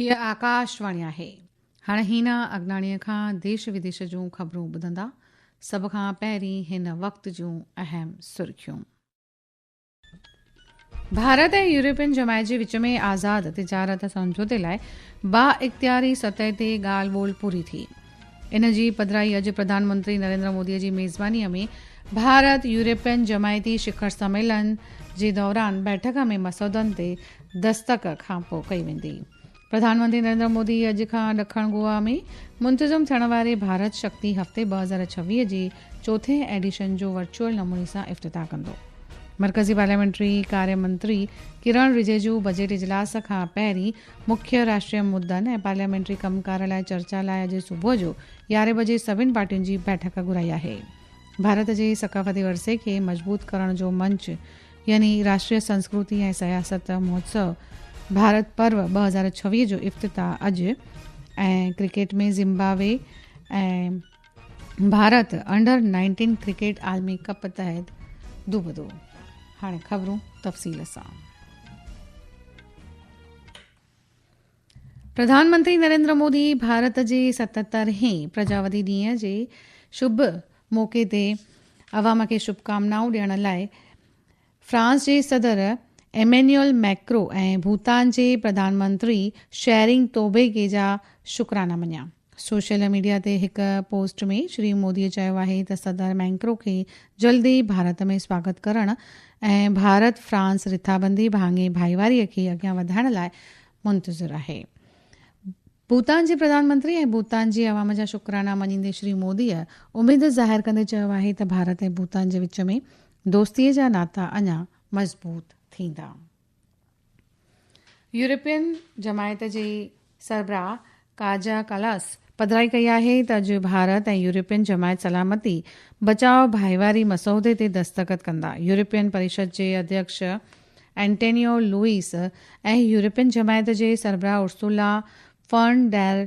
हीअ आकाशवाणी आहे। हाणे हिना अॻनाणीअ खां देश विदेश जूं ख़बरूं ॿुधंदा। सभ खां पहिरीं हिन वक़्त जूं अहम सुर्खियूं। भारत ऐं यूरोपियन जमायत जे विच में आज़ाद तिजारत समझौते लाइ बाइख़्तियारी सतह ते ॻाल्हि ॿोल पूरी थी। इन जी पधिराई अॼु प्रधानमंत्री नरेंद्र मोदीअ जी मेज़बानीअ में भारत यूरोपियन जमायती शिखर सम्मेलन जे दौरान बैठक में मसौदनि ते दस्तक खां पोइ कई वेंदी। प्रधानमंत्री नरेंद्र मोदी अॼु खां ॾखण गोवा में मुंतज़म थियण वारे भारत शक्ति हफ़्ते 2026 जे चोथें एडिशन जो वर्चुअल नमूने सां इफ़्तिताह कंदो। मरकज़ी पार्लियामेंट्री कार्य मंत्री किरण रिजिजू बजट इजलास खां पहिरीं मुख्य राष्ट्रीय मुद्दनि ऐं पार्लियामेंट्री कमकार लाइ चर्चा लाइ अॼु सुबुह जो 11 बजे सभिनी पार्टियुनि जी बैठक घुराई आहे। भारत जे सक़ाफ़ती वरिसे खे मज़बूत करण जो मंच यानी राष्ट्रीय संस्कृति ऐं सियासत महोत्सव भारत पर्व 2026 जो इफ़्तिताह अॼु ऐं क्रिकेट में ज़िम्बाब्वे ऐं भारत अंडर 19 क्रिकेट आलमी कप तहत दुबदो। हाणे ख़बरूं तफ़सील सां। प्रधानमंत्री नरेंद्र मोदी भारत जे 77हें प्रजावती ॾींहं जे शुभ मौक़े ते अवाम खे शुभकामनाऊं ॾियण लाइ फ्रांस जे सदर एमेन्युअल मैक्रो ऐं भूटान जे प्रधानमंत्री शेरिंग तोबगे जा शुक्राना मञिया। सोशल मीडिया ते हिक पोस्ट में श्री मोदीअ चयो आहे त सदर मैक्रो खे जल्दी भारत में स्वागत करण ऐं भारत फ्रांस रिथाबंदी भाङे भाईवारीअ खे अॻियां वधाइण लाइ मुंतज़िर आहे। भूटान जे प्रधानमंत्री ऐं भूटान जी अवाम जा शुक्राना मञींदे श्री मोदीअ उमेद ज़ाहिर कंदे चयो आहे त भारत ऐं भूटान जे विच में दोस्तीअ जा नाता अञा मज़बूत थींदा। यूरोपियन जमायत जे सरबराह काजा कलास पधिराई कई आहे त अॼु भारत ऐं यूरोपियन जमायत सलामती बचाव भाईवारी मसौदे ते दस्तख़त कंदा। यूरोपियन परिषद जे अध्यक्ष एंटोनियो लुइस ऐं यूरोपियन जमायत जे सरबराह Ursula von der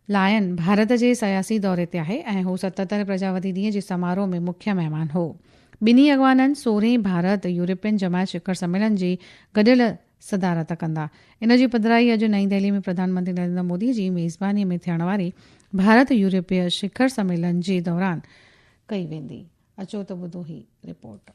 Leyen Bharat जे सयासी दौरे ते आहे ऐं हू 77 प्रजावती ॾींहं जे समारोह में मुख्य महिमान हो। ॿिन्ही अॻवाननि 16 भारत यूरोपियन जमायत शिखर सम्मेलन जी गॾियल सदारत कंदा। इन जी पधिराई अॼु नईं दिल्ली में प्रधानमंत्री नरेंद्र मोदी जी मेज़बानीअ में थियण वारे भारत यूरोपीय शिखर सम्मेलन जे दौरान कई वेंदी। अचो त ॿुधो ही रिपोर्ट।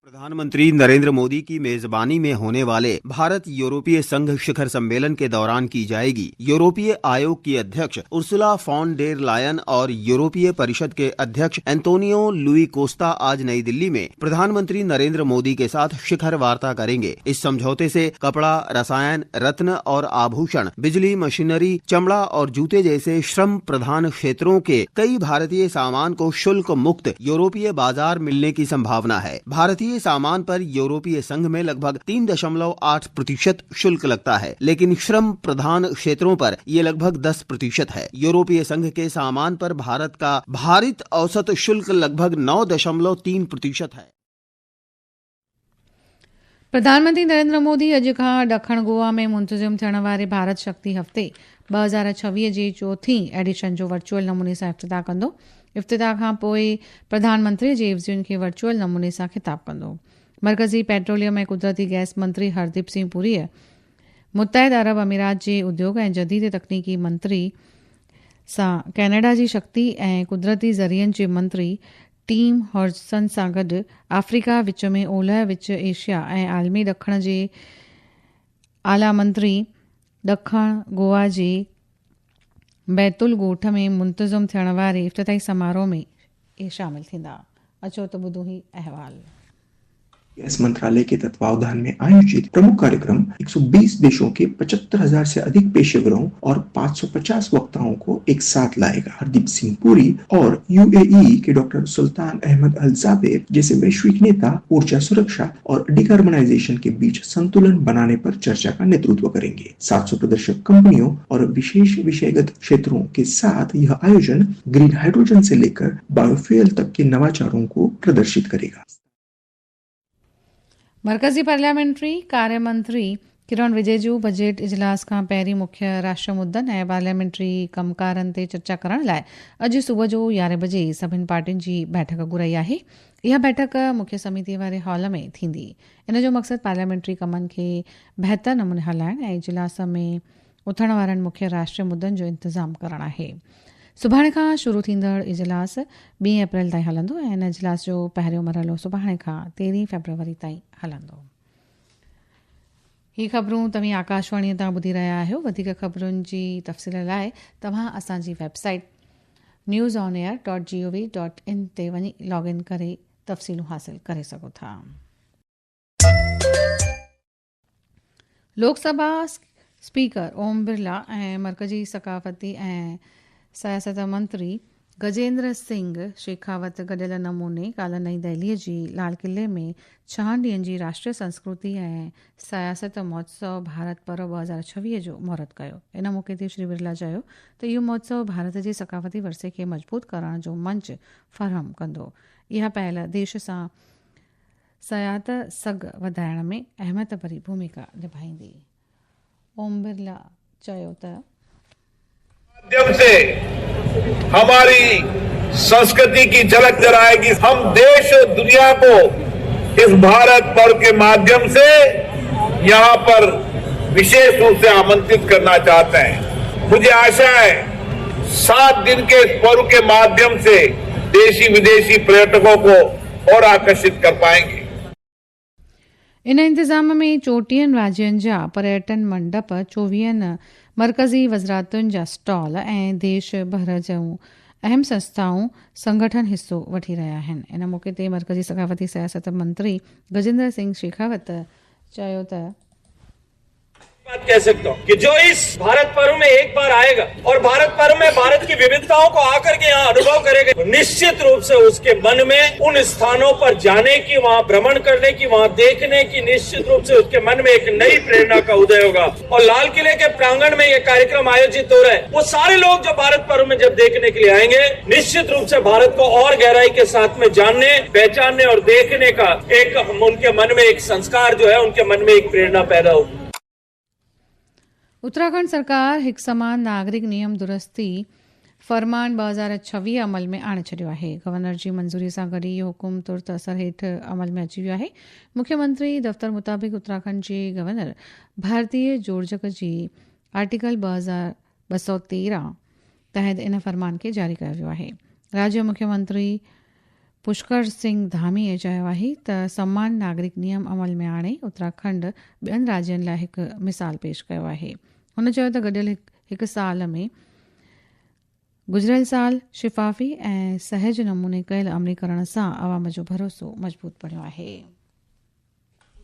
प्रधानमंत्री नरेंद्र मोदी की मेजबानी में होने वाले भारत यूरोपीय संघ शिखर सम्मेलन के दौरान की जाएगी। यूरोपीय आयोग की अध्यक्ष उर्सुला फॉन डेर लायन और यूरोपीय परिषद के अध्यक्ष एंटोनियो लुई कोस्टा आज नई दिल्ली में प्रधानमंत्री नरेंद्र मोदी के साथ शिखर वार्ता करेंगे। इस समझौते से कपड़ा, रसायन, रत्न और आभूषण, बिजली, मशीनरी, चमड़ा और जूते जैसे श्रम प्रधान क्षेत्रों के कई भारतीय सामान को शुल्क मुक्त यूरोपीय बाजार मिलने की संभावना है। भारतीय सामान पर यूरोपीय संघ में लगभग 3.8% शुल्क लगता है, लेकिन श्रम प्रधान क्षेत्रों पर यह लगभग 10% है। यूरोपीय संघ के सामान पर भारत का भारित औसत शुल्क लगभग 9.3% है। प्रधानमंत्री नरेंद्र मोदी अॼु खां ॾखण गोवा में मुंतज़िम थियण वारे भारत शक्ति हफ़्ते 2026 जे चोथीं एडिशन जो वर्चुअल नमूने सां इफ़्तिताह कंदो। इफ़्तिताह खां पोइ प्रधानमंत्री जे इफ़्तियुनि खे वर्चुअल नमूने सां ख़िताब कंदो। मरकज़ी पेट्रोलियम ऐं कुदरती गैस मंत्री हरदीप सिंह पुरीअ मुत्तहिद अरब अमीरात जे उद्योग ऐं जदीद तकनीकी मंत्री सां कैनेडा जी शक्ति ऐं कुदरती ज़रियनि जे मंत्री टीम हॉर्सन सां गॾु अफ्रीका विच में ओलह विच एशिया ऐं आलमी ॾखण जे आला मंत्री ॾखण गोवा जे बैतुल ॻोठ में मुंतज़म थियण वारे इफ़्तिताही समारोह में शामिल थींदा। अचो त ॿुधो ही अहवाल। गैस मंत्रालय के तत्वावधान में आयोजित प्रमुख कार्यक्रम 120 देशों के 75,000 से अधिक पेशेवरों और 550 वक्ताओं को एक साथ लाएगा। हरदीप सिंह पुरी और यूएई के डॉक्टर सुल्तान अहमद अल जाबेर जैसे वैश्विक नेता ऊर्जा सुरक्षा और डिकार्बनाइजेशन के बीच संतुलन बनाने पर चर्चा का नेतृत्व करेंगे। 700 प्रदर्शक कंपनियों और विशेष विषयगत क्षेत्रों के साथ यह आयोजन ग्रीन हाइड्रोजन से लेकर बायोफ्यूल तक के नवाचारों को प्रदर्शित करेगा। मरकज़ी पार्लियामेंट्री कार्य मंत्री किरण रिजिजू बजट इजलास खां पहिरीं मुख्य राष्ट्र मुद्दनि ऐं पार्लियामेंट्री कमकारनि ते चर्चा करण लाइ अॼु सुबुह जो 11 बजे सभिनी पार्टियुनि जी बैठक घुराई आहे। इहा बैठक मुख्य समितीअ वारे हॉल में थींदी। इन जो मक़सदु पार्लियामेंट्री कमनि खे बहितर नमूने हलाइण ऐं इजलास में उथण वारनि मुख्य राष्ट्रीय मुद्दनि जो इंतज़ाम करणु आहे। सुभाणे खां शुरू थींदड़ इजलास 2 अप्रैल ताईं हलंदो ऐं इन इजलास जो पहिरियों मरहलो सुभाणे खां 13 फरवरी ताईं हलंदो। ही ख़बरूं तव्हीं आकाशवाणी तां ॿुधी रहिया आहियो। वधीक ख़बरुनि जी तफ़सील लाइ तव्हां असांजी वेबसाइट newsonair.gov.in ते वञी लॉगिन करे तफ़सीलूं हासिल करे सघो था। लोकसभा स्पीकर ओम बिरला ऐं मरकज़ी सक़ाफ़ती ऐं सियासत मंत्री गजेंद्र सिंह शेखावत गॾियल नमूने काल्ह नई दिल्लीअ जी लाल किले में 6 ॾींहनि जी राष्ट्रीय संस्कृति ऐं सियासत महोत्सव भारत पर्व 2026 जो महूरत कयो। इन मौक़े ते श्री बिरला चयो त इहो महोत्सव भारत जे सक़ाफ़ती वरिसे खे मज़बूत करण जो मंच फ़राहम कंदो। इहा पहल देश सां सयाहत सघ वधाइण में अहमियत भरी भूमिका निभाईंदी। ओम बिरला चयो त माध्यम से हमारी संस्कृति की झलक जराएगी। हम देश और दुनिया को इस भारत पर्व के माध्यम से यहाँ पर विशेष रूप से आमंत्रित करना चाहते हैं। मुझे आशा है 7 दिन के इस पर्व के माध्यम से देशी विदेशी पर्यटकों को और आकर्षित कर पाएंगे। इन इंतज़ाम में 34 राज्यनि जा पर्यटन मंडप, 24 मरकज़ी वज़रातुनि जा स्टॉल ऐं देश भर जूं अहम संस्थाऊं संगठन हिस्सो वठी रहिया आहिनि। इन मौक़े ते मरकज़ी सक़ाफ़ती सियासत मंत्री गजेंद्र सिंह शेखावत चयो त बात कह सकता हूँ कि जो इस भारत पर्व में एक बार आएगा और भारत पर्व में भारत की विविधताओं को आकर के यहाँ अनुभव करेगा, तो निश्चित रूप से उसके मन में उन स्थानों पर जाने की, वहाँ भ्रमण करने की, वहाँ देखने की निश्चित रूप से उसके मन में एक नई प्रेरणा का उदय होगा। और लाल किले के प्रांगण में ये कार्यक्रम आयोजित हो रहा है, वो सारे लोग जो भारत पर्व में जब देखने के लिए आएंगे, निश्चित रूप से भारत को और गहराई के साथ में जानने, पहचानने और देखने का एक उनके मन में एक संस्कार जो है, उनके मन में एक प्रेरणा पैदा होगी। उत्तराखंड सरकार हिकु समान नागरिक नियम दुरुस्ती फ़रमान 2026 अमल में आणे छॾियो आहे। गवर्नर जी मंज़ूरी सां गॾु इहो हुकुम तुर्त असर हेठि अमल में अची वियो आहे। मुख्यमंत्री दफ़्तर मुताबिक़ उत्तराखंड जे गवर्नर भारतीय जोड़जक जी आर्टिकल 213 तहत इन फ़रमान खे जारी कयो वियो आहे। राज्य मुख्यमंत्री पुष्कर सिंह धामीअ चयो आहे त समान नागरिक नियम अमल में आणे उत्तराखंड ॿियनि राज्यनि लाइ हिकु मिसाल पेश कयो आहे। हुन चयो त गॾियल हिकु साल में गुज़िरियल साल शिफ़ाफ़ी ऐं सहज नमूने कयल अमलीकरण सां अवाम जो भरोसो मज़बूत बणियो आहे।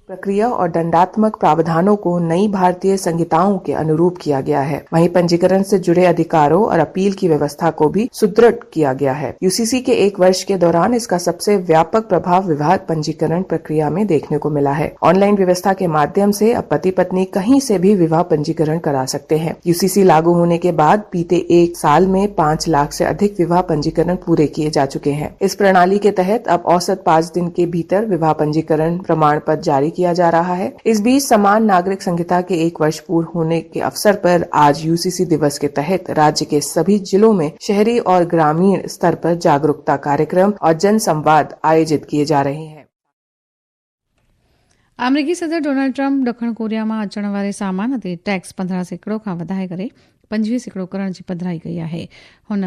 प्रक्रिया और दंडात्मक प्रावधानों को नई भारतीय संहिताओं के अनुरूप किया गया है। वहीं पंजीकरण से जुड़े अधिकारों और अपील की व्यवस्था को भी सुदृढ़ किया गया है। यूसीसी के 1 वर्ष के दौरान इसका सबसे व्यापक प्रभाव विवाह पंजीकरण प्रक्रिया में देखने को मिला है। ऑनलाइन व्यवस्था के माध्यम से अब पति पत्नी कहीं से भी विवाह पंजीकरण करा सकते हैं। यूसीसी लागू होने के बाद बीते 1 साल में 5 लाख से अधिक विवाह पंजीकरण पूरे किए जा चुके हैं। इस प्रणाली के तहत अब औसत 5 दिन के भीतर विवाह पंजीकरण प्रमाण पत्र जारी किया जा रहा है। इस बीच समान नागरिक संहिता के 1 वर्ष पूर्ण होने के अवसर पर आज यूसीसी दिवस के तहत राज्य के सभी जिलों में शहरी और ग्रामीण स्तर पर जागरूकता कार्यक्रम और जन संवाद आयोजित किए जा रहे हैं। अमेरिकी सदर डोनाल्ड ट्रम्प ॾखण कोरिया मां अचण वारे सामान ते टैक्स 15% खां वधाए करे 25% करण जी पधिराई कई आहे। हुन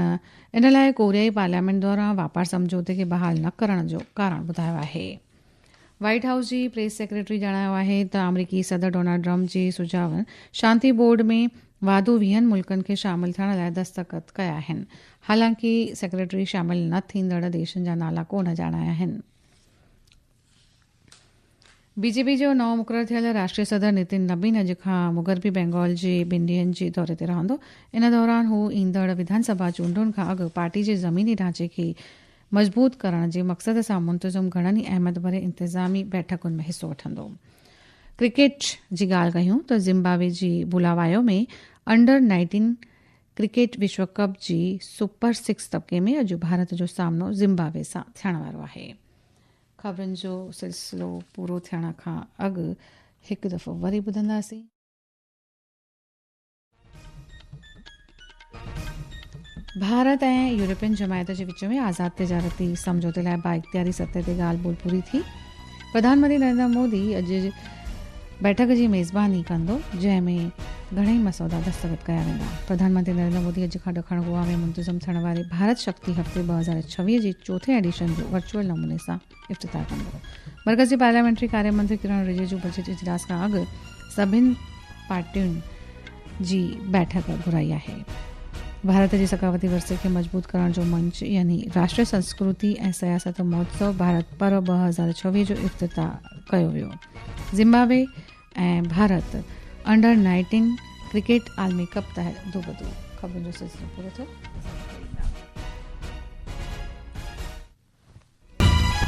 इन लाइ कोरियाई पार्लियामेंट द्वारां वापार समझौते खे बहाल न करण जो कारण ॿुधायो आहे। व्हाइट हाउस जी प्रेस सेक्रेटरी जणायो आहे त अमरीकी सदर डोनाल्ड ट्रम्प जे सुझावनि शांति बोर्ड में वाधो 20 मुल्कनि खे शामिल थियण लाइ दस्तख़त कया आहिनि। हालांकि सेक्रेटरी शामिल न थींदड़ देशनि जा नाला कोन ॼाणाया आहिनि। बीजेपी जो नओं मुक़ररु थियल राष्ट्रीय सदर नितिन नबीन अॼु खां मुग़रबी बंगाल जे 2 ॾींहनि जे दौरे ते रहंदो। इन दौरान हू ईंदड़ विधानसभा चूंडुनि खां अॻु पार्टी जे ज़मीनी ढांचे खे मज़बूत करण जे मक़सद सां मुंतज़म घणनि ई अहमियत भरे इंतिज़ामी बैठकुनि में हिसो वठंदो। क्रिकेट जी ॻाल्हि कयूं त ज़िम्बाब्वे जी बुलावायो में अंडर 19 क्रिकेट विश्व कप जी सुपर 6 तबके में अॼु भारत जो सामनो ज़िम्बाब्वे सां थियण वारो आहे। ख़बरुनि जो सिलसिलो पूरो थियण खां अॻु हिकु दफ़ो वरी ॿुधंदासीं। भारत ऐं यूरोपियन जमायत जे विच में आज़ाद तिजारती समझौते लाइ बाइख़्तियारी सतह ते ॻाल्हि ॿोल पूरी थी। प्रधानमंत्री नरेंद्र मोदी अॼु बैठक जी मेज़बानी कंदो, जंहिंमें घणेई मसौदा दस्तख़त कया वेंदा। प्रधानमंत्री नरेंद्र मोदी अॼु खां ॾखण गोवा में मुंतज़म थियण वारे भारत शक्ति हफ़्ते 2026 जे चोथें एडिशन जो वर्चुअल नमूने सां इफ़्तिताह कंदो। मर्कज़ी पार्लियामेंट्री कार्य मंत्री किरण रिजिजू बजट इजलास खां अॻु सभिनी पार्टियुनि जी बैठक घुराई आहे। भारत जे सकावती विरसे खे मज़बूत करण जो मंच यानी राष्ट्रीय संस्कृति ऐं सियासत महोत्सव भारत पर्व 2026 जो इफ़्तिताह कयो वियो। ज़िम्बाब्वे ऐं भारत अंडर 19 क्रिकेट आलमी कप तहत 2-2 ख़बरुनि जो सिलसिलो पूरो थियो।